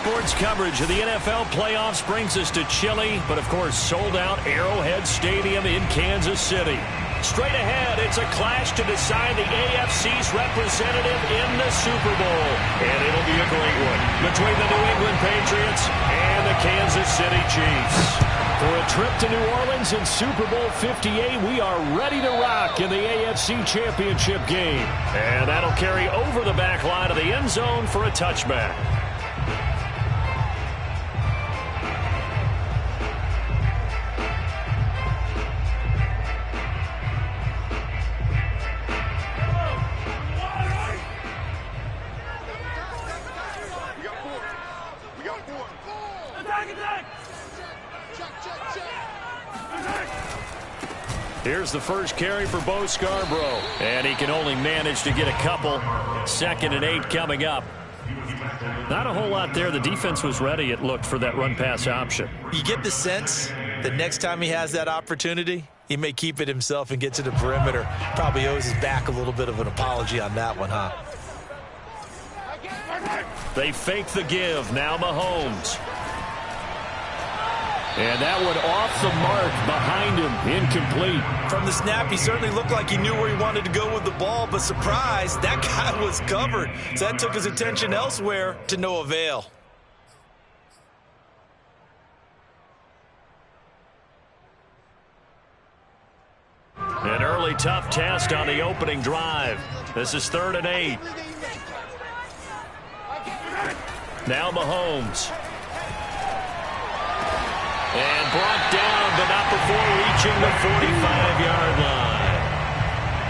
sports coverage of the NFL playoffs brings us to chilly, but of course sold-out Arrowhead Stadium in Kansas City. Straight ahead, it's a clash to decide the AFC's representative in the Super Bowl. And it'll be a great one between the New England Patriots and the Kansas City Chiefs. For a trip to New Orleans in Super Bowl 58, we are ready to rock in the AFC Championship game. And that'll carry over the back line of the end zone for a touchback. Here's the first carry for Bo Scarborough. And he can only manage to get a couple. 2nd and 8 coming up. Not a whole lot there. The defense was ready, it looked, for that run-pass option. You get the sense that next time he has that opportunity, he may keep it himself and get to the perimeter. Probably owes his back a little bit of an apology on that one, huh? They fake the give. Now Mahomes. And that one off the mark behind him. Incomplete. From the snap, he certainly looked like he knew where he wanted to go with the ball, but surprise, that guy was covered. So that took his attention elsewhere to no avail. An early tough test on the opening drive. This is 3rd and 8. Now Mahomes. And brought down, but not before reaching the 45-yard line.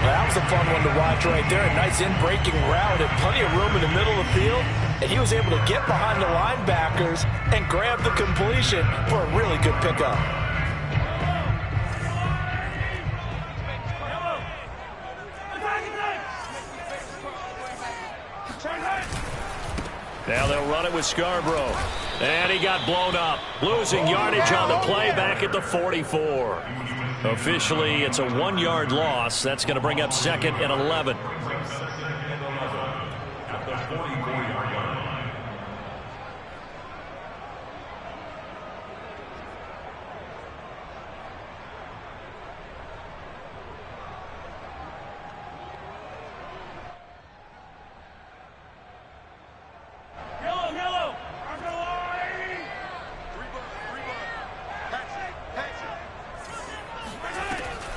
That was a fun one to watch right there. A nice in-breaking route and plenty of room in the middle of the field. And he was able to get behind the linebackers and grab the completion for a really good pickup. Now they'll run it with Scarborough. And he got blown up. Losing yardage on the play back at the 44. Officially, it's a 1-yard loss. That's going to bring up 2nd and 11.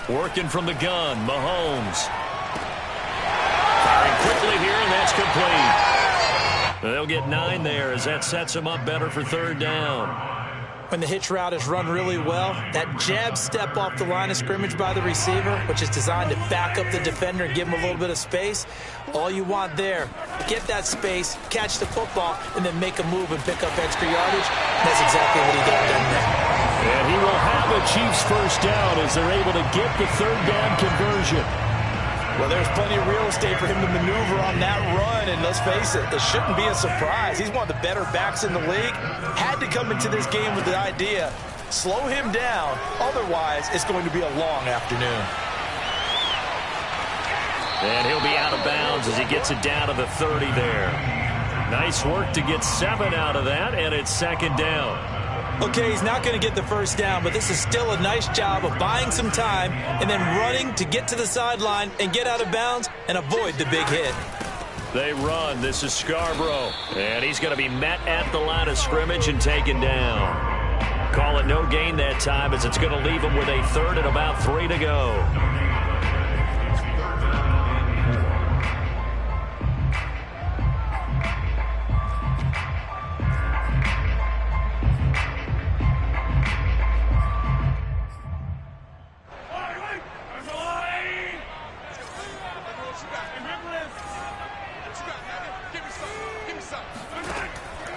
Working from the gun, Mahomes. Firing quickly here, and that's complete. They'll get 9 there as that sets them up better for 3rd down. When the hitch route is run really well, that jab step off the line of scrimmage by the receiver, which is designed to back up the defender and give him a little bit of space, all you want there, get that space, catch the football, and then make a move and pick up extra yardage. That's exactly what he got done there. And he will have a Chiefs first down as they're able to get the 3rd down conversion. Well, there's plenty of real estate for him to maneuver on that run, and let's face it, it shouldn't be a surprise. He's one of the better backs in the league. Had to come into this game with the idea, slow him down, otherwise it's going to be a long afternoon. And he'll be out of bounds as he gets it down to the 30 there. Nice work to get 7 out of that, and it's 2nd down. Okay, he's not going to get the first down, but this is still a nice job of buying some time and then running to get to the sideline and get out of bounds and avoid the big hit. They run. This is Scarborough. And he's going to be met at the line of scrimmage and taken down. Call it no gain that time as it's going to leave him with a 3rd and about 3 to go.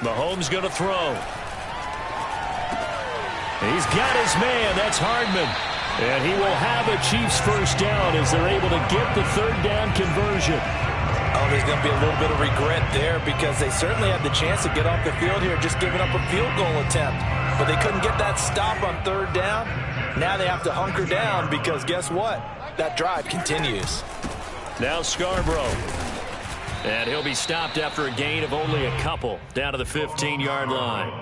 Mahomes going to throw. He's got his man. That's Hardman. And he will have a Chiefs first down as they're able to get the 3rd down conversion. Oh, there's going to be a little bit of regret there because they certainly had the chance to get off the field here just giving up a field goal attempt. But they couldn't get that stop on 3rd down. Now they have to hunker down because guess what? That drive continues. Now Scarborough. And he'll be stopped after a gain of only a couple down to the 15-yard line.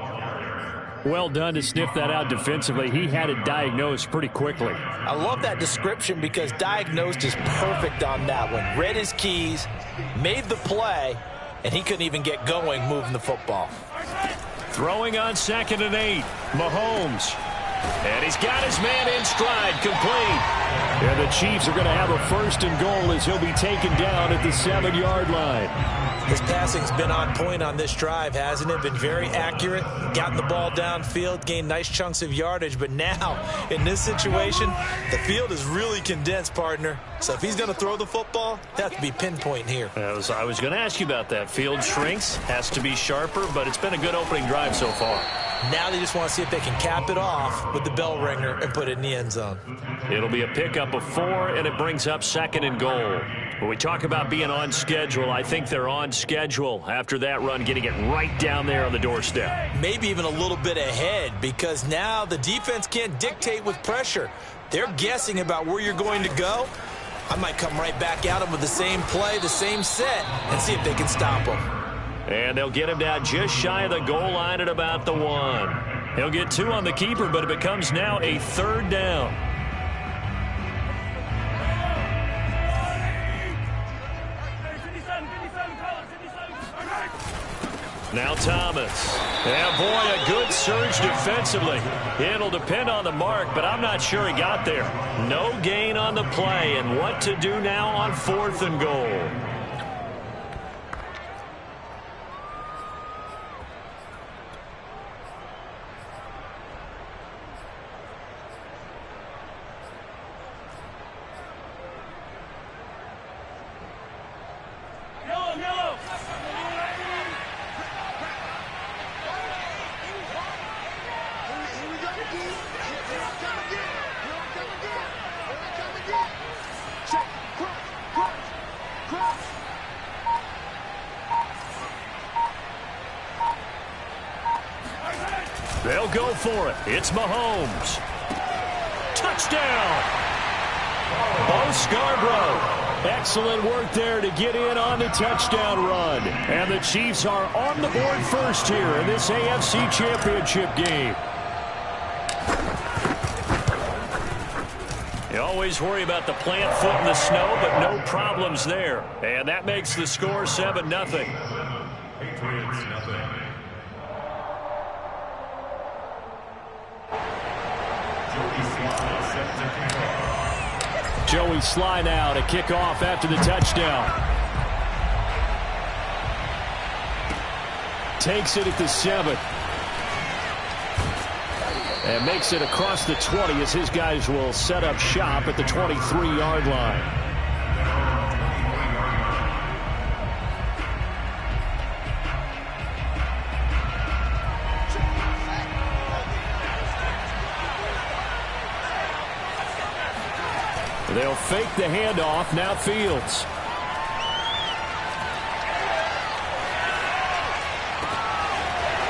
Well done to sniff that out defensively. He had it diagnosed pretty quickly. I love that description because diagnosed is perfect on that one. Read his keys, made the play, and he couldn't even get going moving the football. Throwing on 2nd and 8. Mahomes. And he's got his man in stride, complete. And the Chiefs are going to have a 1st and goal as he'll be taken down at the 7-yard line. His passing's been on point on this drive, hasn't it? Been very accurate, gotten the ball downfield, gained nice chunks of yardage. But now, in this situation, the field is really condensed, partner. So if he's going to throw the football, it has to be pinpoint here. I was going to ask you about that. Field shrinks, has to be sharper, but it's been a good opening drive so far. Now they just want to see if they can cap it off with the bell ringer and put it in the end zone. It'll be a pickup of 4, and it brings up 2nd and goal. When we talk about being on schedule, I think they're on schedule after that run, getting it right down there on the doorstep. Maybe even a little bit ahead because now the defense can't dictate with pressure. They're guessing about where you're going to go. I might come right back at them with the same play, the same set, and see if they can stop them. And they'll get him down just shy of the goal line at about the 1. He'll get 2 on the keeper, but it becomes now a 3rd down. Now Thomas. And boy, a good surge defensively. It'll depend on the mark, but I'm not sure he got there. No gain on the play, and what to do now on 4th and goal. They'll go for it. It's Mahomes. Touchdown! Bo Scarborough. Excellent work there to get in on the touchdown run. And the Chiefs are on the board first here in this AFC Championship game. You always worry about the plant foot in the snow, but no problems there. And that makes the score 7-0. Patriots, nothing. Joey Sly now to kick off after the touchdown. Takes it at the 7. And makes it across the 20 as his guys will set up shop at the 23-yard line. They'll fake the handoff. Now Fields.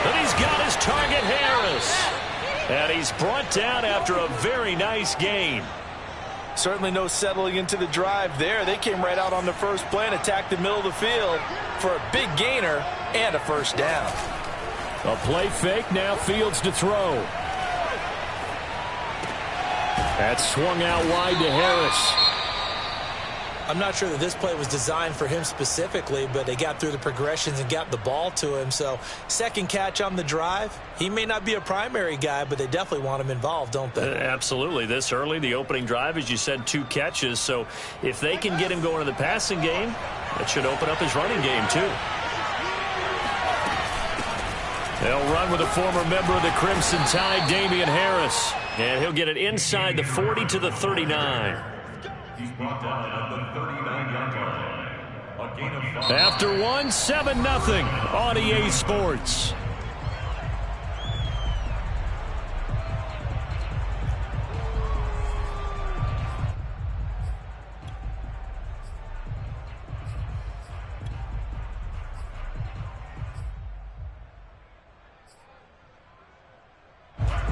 And he's got his target, Harris. And he's brought down after a very nice gain. Certainly no settling into the drive there. They came right out on the first play and attacked the middle of the field for a big gainer and a 1st down. A play fake. Now Fields to throw. That swung out wide to Harris. I'm not sure that this play was designed for him specifically, but they got through the progressions and got the ball to him. So 2nd catch on the drive. He may not be a primary guy, but they definitely want him involved, don't they? Absolutely. This early, the opening drive, as you said, 2 catches. So if they can get him going in the passing game, that should open up his running game too. They'll run with a former member of the Crimson Tide, Damian Harris. And he'll get it inside the 40 to the 39. He's brought down at the 39-yard line. A gain of 5. After 1, 7-0 on EA Sports.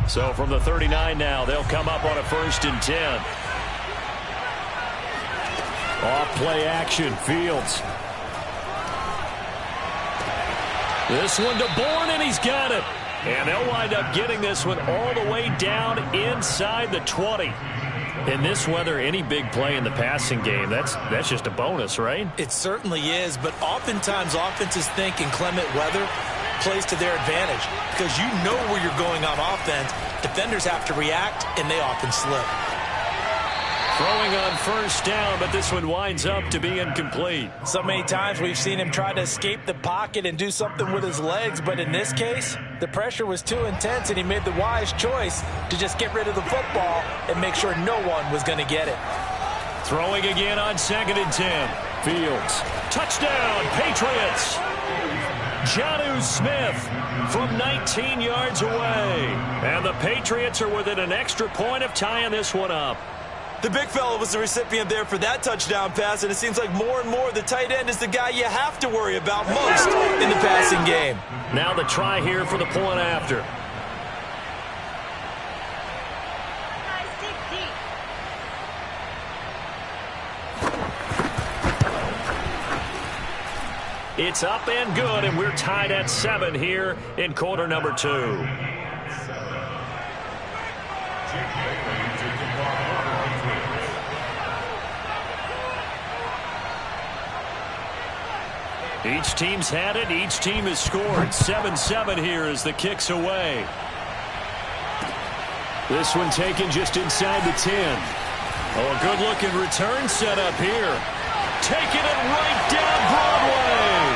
So from the 39 now, they'll come up on a 1st and 10. Off play action, Fields. This one to Bourne, and he's got it. And they'll wind up getting this one all the way down inside the 20. In this weather, any big play in the passing game, that's just a bonus, right? It certainly is, but oftentimes offenses think inclement weather plays to their advantage because you know where you're going on offense. Defenders have to react, and they often slip. Throwing on first down, but this one winds up to be incomplete. So many times we've seen him try to escape the pocket and do something with his legs, but in this case, the pressure was too intense, and he made the wise choice to just get rid of the football and make sure no one was going to get it. Throwing again on 2nd and 10. Fields. Touchdown, Patriots! Jonnu Smith from 19 yards away. And the Patriots are within an extra point of tying this one up. The big fella was the recipient there for that touchdown pass, and it seems like more and more the tight end is the guy you have to worry about most in the passing game. Now the try here for the point after. It's up and good, and we're tied at 7 here in quarter number 2. Each team's had it. Each team has scored. 7-7 here as the kick's away. This one taken just inside the 10. Oh, a good-looking return set up here. Taking it right down Broadway.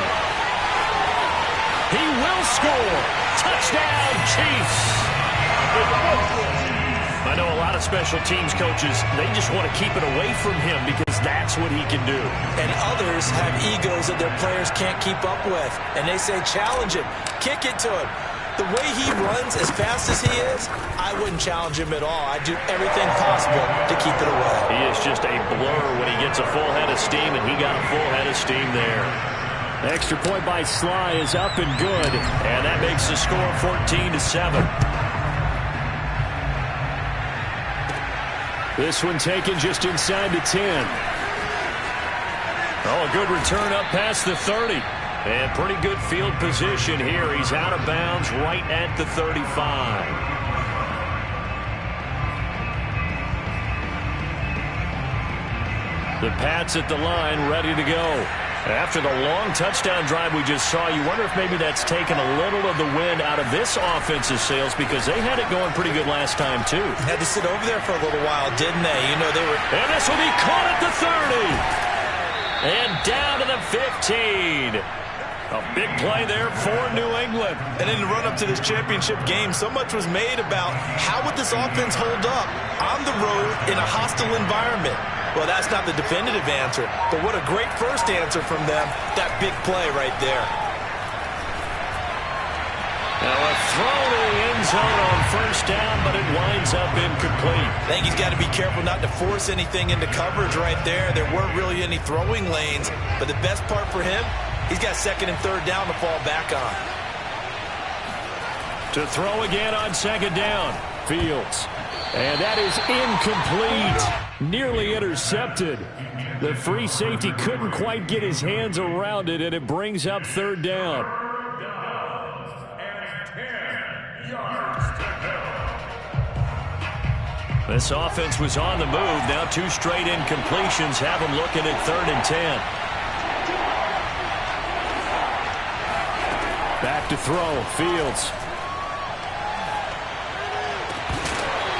He will score. Touchdown, Chiefs. I know a lot of special teams coaches, they just want to keep it away from him because that's what he can do. And others have egos that their players can't keep up with. And they say, challenge him, kick it to him. The way he runs as fast as he is, I wouldn't challenge him at all. I'd do everything possible to keep it away. He is just a blur when he gets a full head of steam, and he got a full head of steam there. The extra point by Sly is up and good, and that makes the score 14-7. This one taken just inside the 10. Oh, a good return up past the 30. And pretty good field position here. He's out of bounds right at the 35. The Pats at the line, ready to go. After the long touchdown drive we just saw, you wonder if maybe that's taken a little of the wind out of this offensive sails because they had it going pretty good last time, too. Had to sit over there for a little while, didn't they? You know, they were... And this will be caught at the 30. And down to the 15. A big play there for New England. And in the run-up to this championship game, so much was made about how would this offense hold up on the road in a hostile environment. Well, that's not the definitive answer, but what a great first answer from them, that big play right there. Now a throw to the end zone on first down, but it winds up incomplete. I think he's got to be careful not to force anything into coverage right there. There weren't really any throwing lanes, but the best part for him, he's got 2nd and 3rd down to fall back on. To throw again on 2nd down, Fields. And that is incomplete. Nearly intercepted. The free safety couldn't quite get his hands around it, and it brings up 3rd down. This offense was on the move. Now 2 straight incompletions have them looking at 3rd and 10. Back to throw, Fields.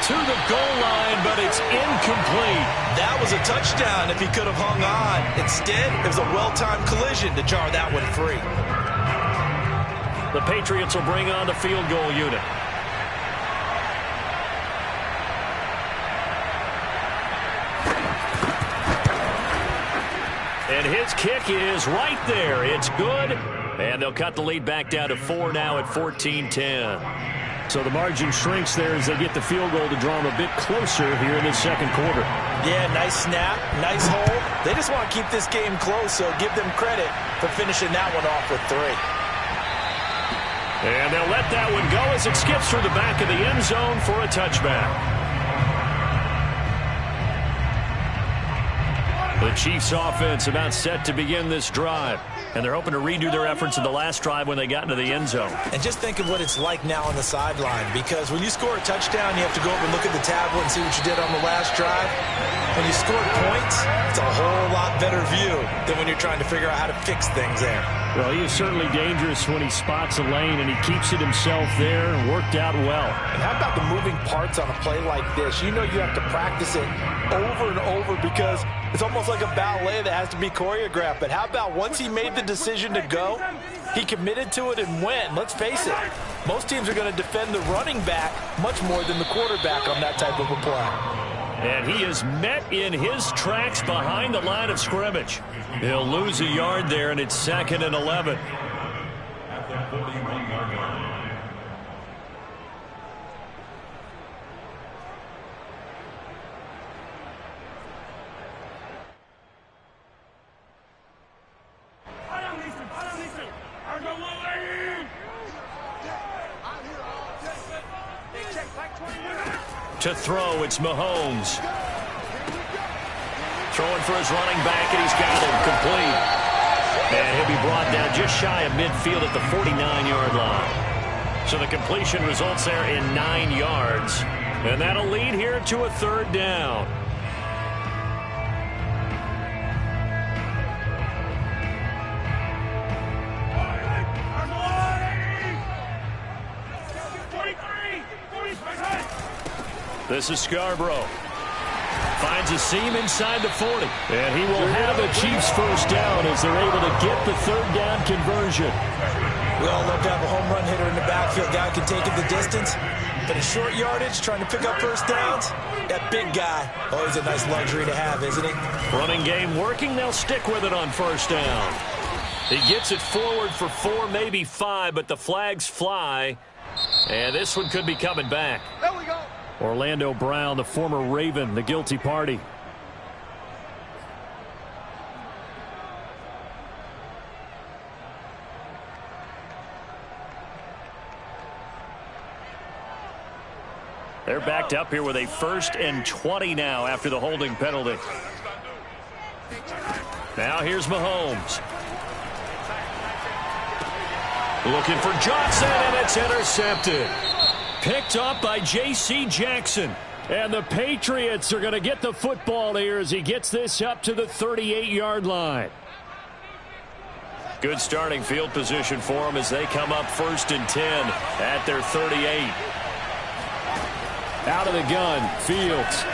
To the goal line, but it's incomplete. That was a touchdown if he could have hung on. Instead, it was a well-timed collision to jar that one free. The Patriots will bring on the field goal unit. And his kick is right there. It's good. And they'll cut the lead back down to 4 now at 14-10. So the margin shrinks there as they get the field goal to draw them a bit closer here in the 2nd quarter. Yeah, nice snap, nice hold. They just want to keep this game close, so give them credit for finishing that one off with 3. And they'll let that one go as it skips through the back of the end zone for a touchback. The Chiefs offense about set to begin this drive. And they're hoping to redo their efforts in the last drive when they got into the end zone. And just think of what it's like now on the sideline, because when you score a touchdown, you have to go over and look at the tablet and see what you did on the last drive. When you score points, it's a whole lot better view than when you're trying to figure out how to fix things there. Well, he is certainly dangerous when he spots a lane, and he keeps it himself there and worked out well. And how about the moving parts on a play like this? You know you have to practice it over and over because it's almost like a ballet that has to be choreographed. But how about once he made the decision to go, he committed to it and went. Let's face it, most teams are going to defend the running back much more than the quarterback on that type of a play. And he is met in his tracks behind the line of scrimmage. He'll lose a yard there, and it's 2nd and 11. At the 41-yard line. To throw, it's Mahomes. Throwing for his running back, and he's got it complete. And he'll be brought down just shy of midfield at the 49-yard line. So the completion results there in 9 yards. And that'll lead here to a 3rd down. This is Scarborough. Finds a seam inside the 40. And he will have a Chiefs first down as they're able to get the 3rd down conversion. We all love to have a home run hitter in the backfield. Guy can take it the distance. But in short yardage, trying to pick up first downs, that big guy, always a nice luxury to have, isn't he? Running game working. They'll stick with it on first down. He gets it forward for 4, maybe 5, but the flags fly. And this one could be coming back. There we go. Orlando Brown, the former Raven, the guilty party. They're backed up here with a 1st and 20 now after the holding penalty. Now here's Mahomes. Looking for Johnson, and it's intercepted. Picked up by J.C. Jackson. And the Patriots are going to get the football here as he gets this up to the 38-yard line. Good starting field position for them as they come up 1st and 10 at their 38. Out of the gun, Fields.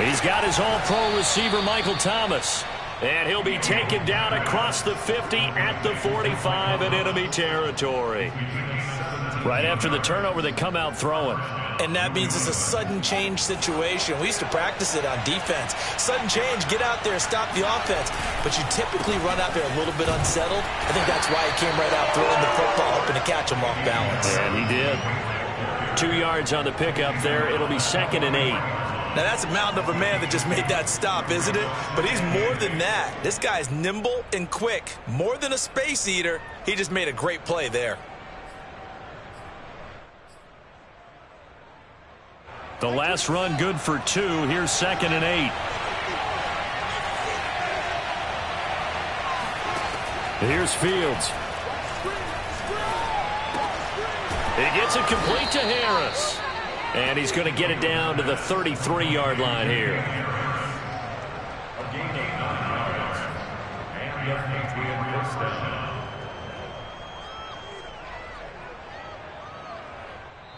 He's got his all-pro receiver, Michael Thomas. And he'll be taken down across the 50 at the 45 in enemy territory. Right after the turnover, they come out throwing. And that means it's a sudden change situation. We used to practice it on defense. Sudden change, get out there, stop the offense. But you typically run out there a little bit unsettled. I think that's why he came right out throwing the football, hoping to catch him off balance. And he did. 2 yards on the pickup there. It'll be 2nd and 8. Now, that's a mountain of a man that just made that stop, isn't it? But he's more than that. This guy's nimble and quick. More than a space eater. He just made a great play there. The last run good for 2. Here's 2nd and 8. Here's Fields. He gets it complete to Harris. And he's going to get it down to the 33-yard line here. A gain of 9 yards. And the Patriot first down.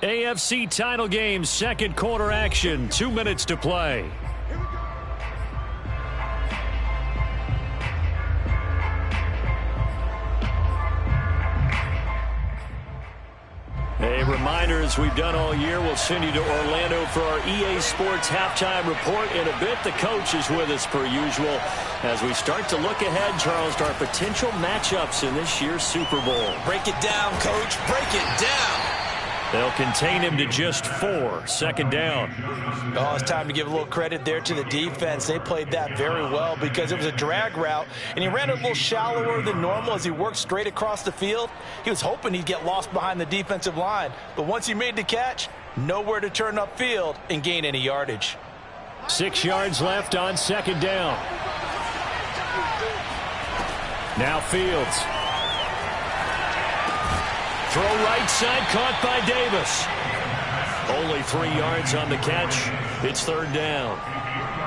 AFC title game, 2nd quarter action. 2 minutes to play. A reminder, as we've done all year, we'll send you to Orlando for our EA Sports halftime report. In a bit, the coach is with us per usual as we start to look ahead, Charles, to our potential matchups in this year's Super Bowl. Break it down, Coach. Break it down. They'll contain him to just 4. 2nd down. Oh, it's time to give a little credit there to the defense. They played that very well because it was a drag route, and he ran it a little shallower than normal as he worked straight across the field. He was hoping he'd get lost behind the defensive line, but once he made the catch, nowhere to turn upfield and gain any yardage. 6 yards left on second down. Now Fields. Throw right side, caught by Davis. Only 3 yards on the catch. It's third down.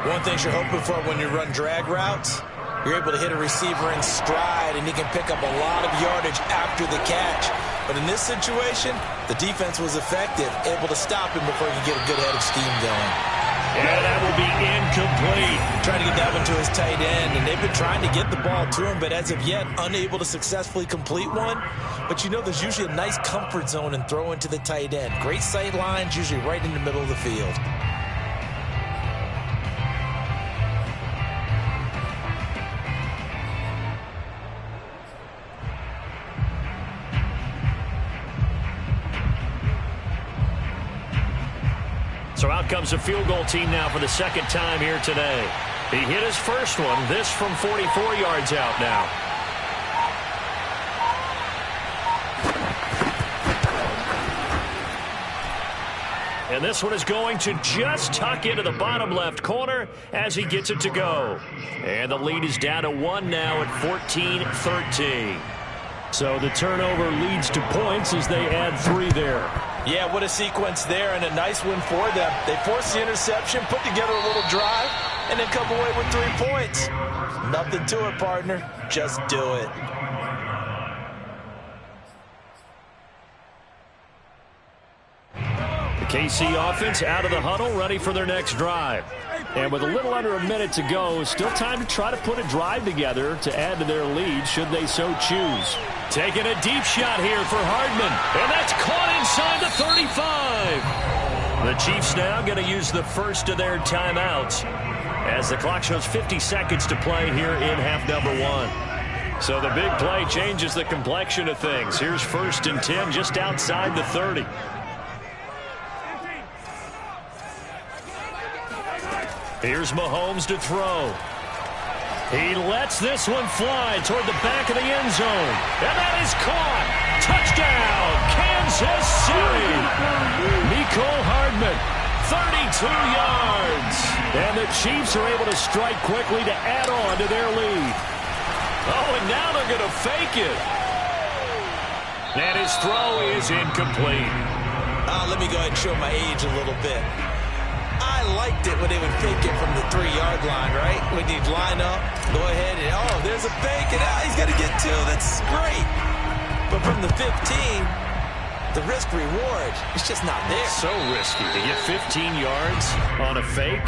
One thing you're hoping for when you run drag routes, you're able to hit a receiver in stride, and he can pick up a lot of yardage after the catch. But in this situation, the defense was effective, able to stop him before he could get a good head of steam going. And that will be incomplete. Trying to get that one to his tight end, and they've been trying to get the ball to him, but as of yet, unable to successfully complete one. But you know there's usually a nice comfort zone in throwing to the tight end. Great sight lines, usually right in the middle of the field. So out comes a field goal team now for the second time here today. He hit his first one, this from 44 yards out now. And this one is going to just tuck into the bottom left corner as he gets it to go. And the lead is down to 1 now at 14-13. So the turnover leads to points as they add 3 there. Yeah, what a sequence there, and a nice win for them. They forced the interception, put together a little drive, and then come away with 3 points. Nothing to it, partner. Just do it. The KC offense out of the huddle, ready for their next drive. And with a little under a minute to go, still time to try to put a drive together to add to their lead should they so choose. Taking a deep shot here for Hardman. And that's caught inside the 35. The Chiefs now going to use the first of their timeouts as the clock shows 50 seconds to play here in half number 1. So the big play changes the complexion of things. Here's 1st and 10 just outside the 30. Here's Mahomes to throw. He lets this one fly toward the back of the end zone. And that is caught. Touchdown, Kansas City. Mecole Hardman, 32 yards. And the Chiefs are able to strike quickly to add on to their lead. Oh, and now they're going to fake it. And his throw is incomplete. Let me go ahead and show my age a little bit. I liked it when they would fake it from the 3-yard line, right? When you'd line up, go ahead, and there's a fake, and he's going to get 2. That's great. But from the 15, the risk-reward, it's just not there. So risky to get 15 yards on a fake.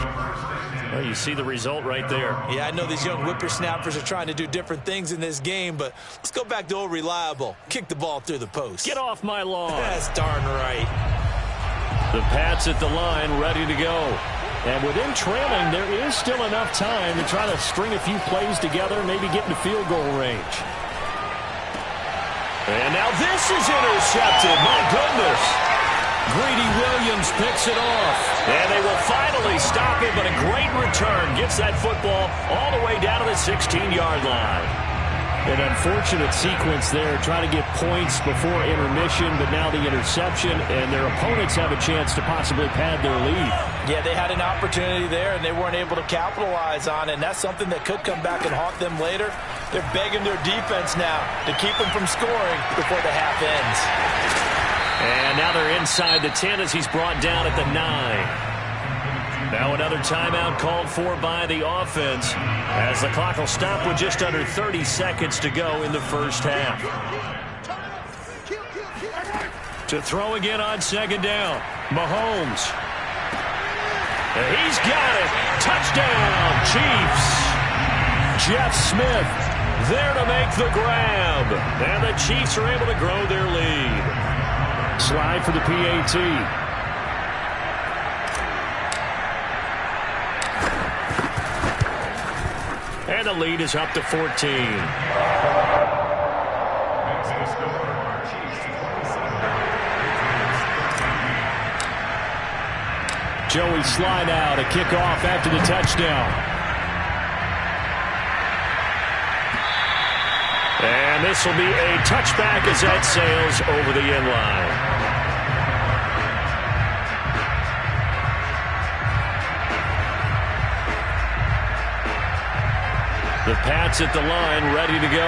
Well, you see the result right there. Yeah, I know these young whippersnappers are trying to do different things in this game, but let's go back to old reliable. Kick the ball through the post. Get off my lawn. That's darn right. The Pats at the line, ready to go. And with them trailing, there is still enough time to try to string a few plays together, maybe get into field goal range. And now this is intercepted. My goodness. Greedy Williams picks it off. And they will finally stop it, but a great return gets that football all the way down to the 16-yard line. An unfortunate sequence there, trying to get points before intermission, but now the interception, and their opponents have a chance to possibly pad their lead. Yeah, they had an opportunity there, and they weren't able to capitalize on it, and that's something that could come back and haunt them later. They're begging their defense now to keep them from scoring before the half ends. And now they're inside the 10 as he's brought down at the 9. Now another timeout called for by the offense as the clock will stop with just under 30 seconds to go in the first half. To throw again on second down, Mahomes. He's got it. Touchdown, Chiefs. Jeff Smith there to make the grab. And the Chiefs are able to grow their lead. Slide for the PAT. And the lead is up to 14. Joey slide out, a kickoff after the touchdown. And this will be a touchback as that sails over the end line. The Pats at the line, ready to go.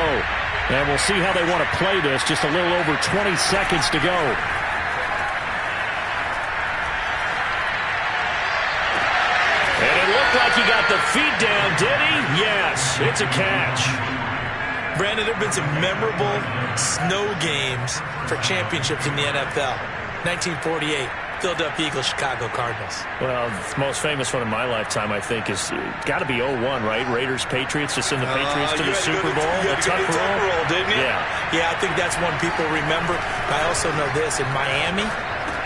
And we'll see how they want to play this. Just a little over 20 seconds to go. And it looked like he got the feet down, did he? Yes, it's a catch. Brandon, there have been some memorable snow games for championships in the NFL. 1948, Philadelphia Eagles, Chicago Cardinals. Well, the most famous one in my lifetime, I think, is got to be 01, right? Raiders, Patriots, to send the Patriots to the Super Bowl. You had to go to the Tuck roll, didn't you? Yeah, I think that's one people remember. I also know this. In Miami,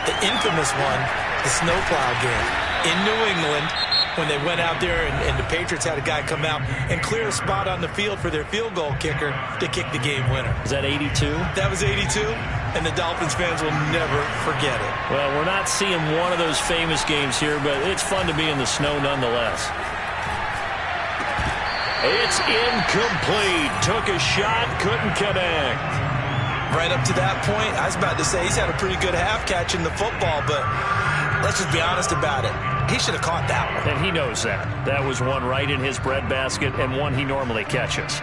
the infamous one, the snowplow game. In New England, when they went out there and the Patriots had a guy come out and clear a spot on the field for their field goal kicker to kick the game winner. Is that 82? That was 82, and the Dolphins fans will never forget it. Well, we're not seeing one of those famous games here, but it's fun to be in the snow nonetheless. It's incomplete. Took a shot, couldn't connect. Right up to that point, I was about to say he's had a pretty good half catching the football, but let's just be honest about it. He should have caught that one. And he knows that. That was one right in his breadbasket and one he normally catches.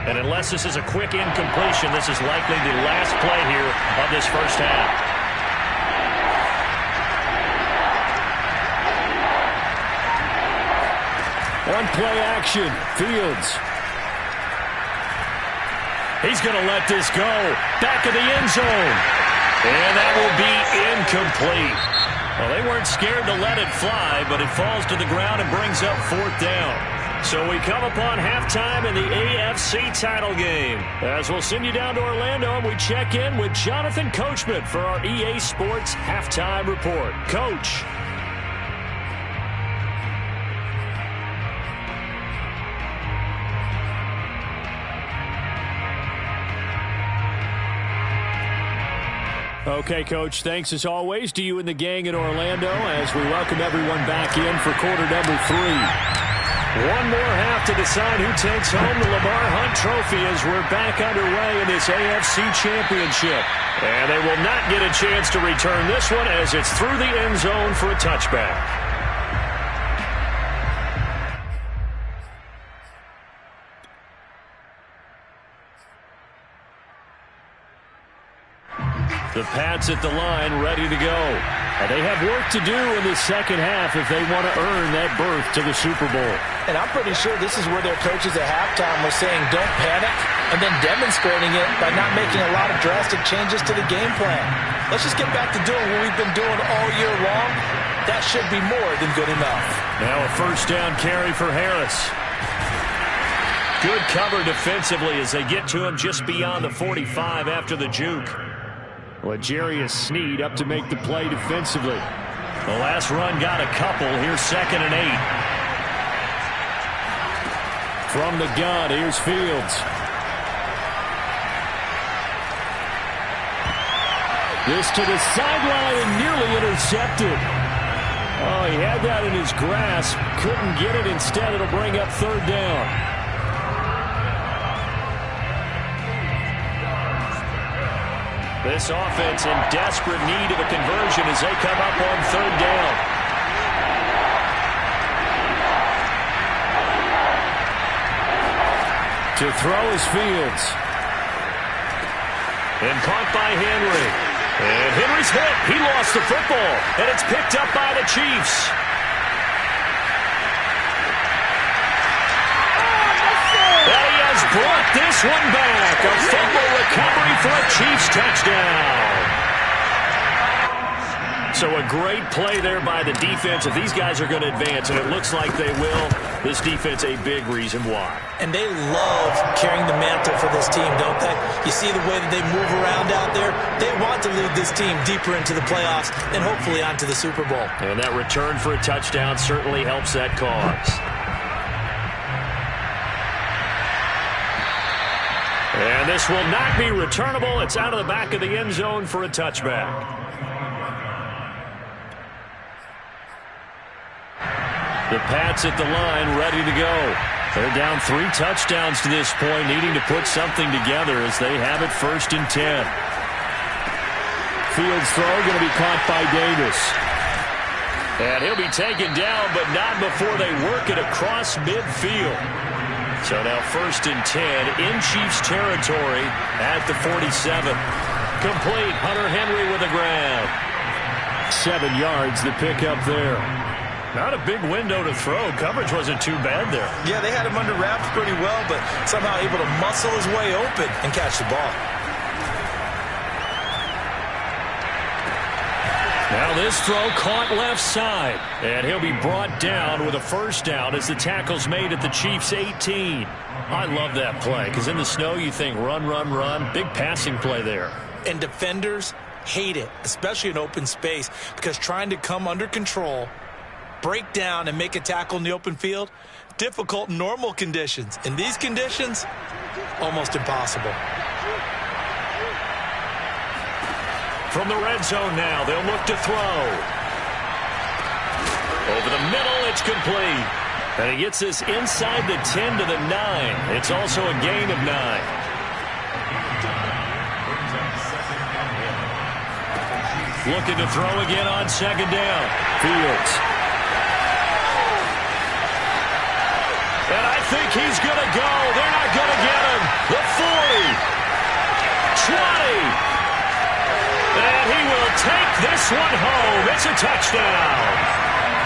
And unless this is a quick incompletion, this is likely the last play here of this first half. One play action. Fields. He's going to let this go. Back of the end zone. And that will be incomplete. Well, they weren't scared to let it fly, but it falls to the ground and brings up fourth down. So we come upon halftime in the AFC title game. As we'll send you down to Orlando, and we check in with Jonathan Coachman for our EA Sports Halftime Report. Coach. Okay, Coach, thanks as always to you and the gang in Orlando as we welcome everyone back in for quarter number 3. One more half to decide who takes home the Lamar Hunt Trophy as we're back underway in this AFC Championship. And they will not get a chance to return this one as it's through the end zone for a touchback. The Pats at the line, ready to go. And they have work to do in the second half if they want to earn that berth to the Super Bowl. And I'm pretty sure this is where their coaches at halftime were saying don't panic, and then demonstrating it by not making a lot of drastic changes to the game plan. Let's just get back to doing what we've been doing all year long. That should be more than good enough. Now a first down carry for Harris. Good cover defensively as they get to him just beyond the 45 after the juke. L'Jarius Sneed up to make the play defensively. The last run got a couple. Here's 2nd and 8. From the gun, here's Fields. This to the sideline and nearly intercepted. Oh, he had that in his grasp. Couldn't get it. Instead, it'll bring up 3rd down. This offense in desperate need of a conversion as they come up on 3rd down. To throw is Fields. And caught by Henry. And Henry's hit. He lost the football. And it's picked up by the Chiefs. Brought this one back. A fumble recovery for a Chiefs touchdown. So a great play there by the defense. If these guys are going to advance, and it looks like they will, this defense a big reason why. And they love carrying the mantle for this team, don't they? You see the way that they move around out there? They want to lead this team deeper into the playoffs and hopefully onto the Super Bowl. And that return for a touchdown certainly helps that cause. And this will not be returnable. It's out of the back of the end zone for a touchback. The Pats at the line, ready to go. They're down 3 touchdowns to this point, needing to put something together as they have it 1st and 10. Field's throw going to be caught by Davis. And he'll be taken down, but not before they work it across midfield. So now 1st and 10 in Chiefs territory at the 47. Complete. Hunter Henry with a grab. 7 yards the pick up there. Not a big window to throw. Coverage wasn't too bad there. Yeah, they had him under wraps pretty well, but somehow able to muscle his way open and catch the ball. Now this throw caught left side. And he'll be brought down with a 1st down as the tackle's made at the Chiefs' 18. I love that play because in the snow you think run, run, run. Big passing play there. And defenders hate it, especially in open space, because trying to come under control, break down, and make a tackle in the open field, difficult in normal conditions. In these conditions, almost impossible. From the red zone now, they'll look to throw. Over the middle, it's complete. And he gets this inside the 10 to the 9. It's also a gain of 9. Looking to throw again on 2nd down. Fields. And I think he's going to go. They're not going to get him. The 40. 20. And he will take this one home. It's a touchdown.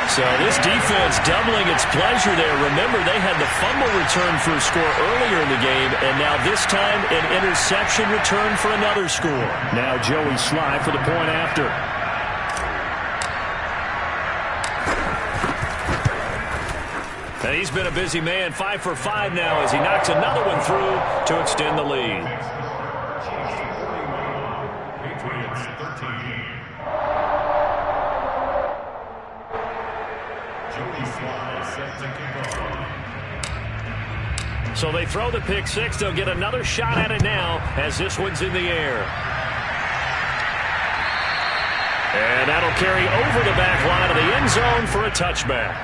So this defense doubling its pleasure there. Remember, they had the fumble return for a score earlier in the game, and now this time an interception return for another score. Now Joey Sly for the point after. And he's been a busy man, 5 for 5 now as he knocks another one through to extend the lead. Patriots 13. Joey Sly set to kick off. So they throw the pick 6. They'll get another shot at it now as this one's in the air. And that'll carry over the back line of the end zone for a touchback.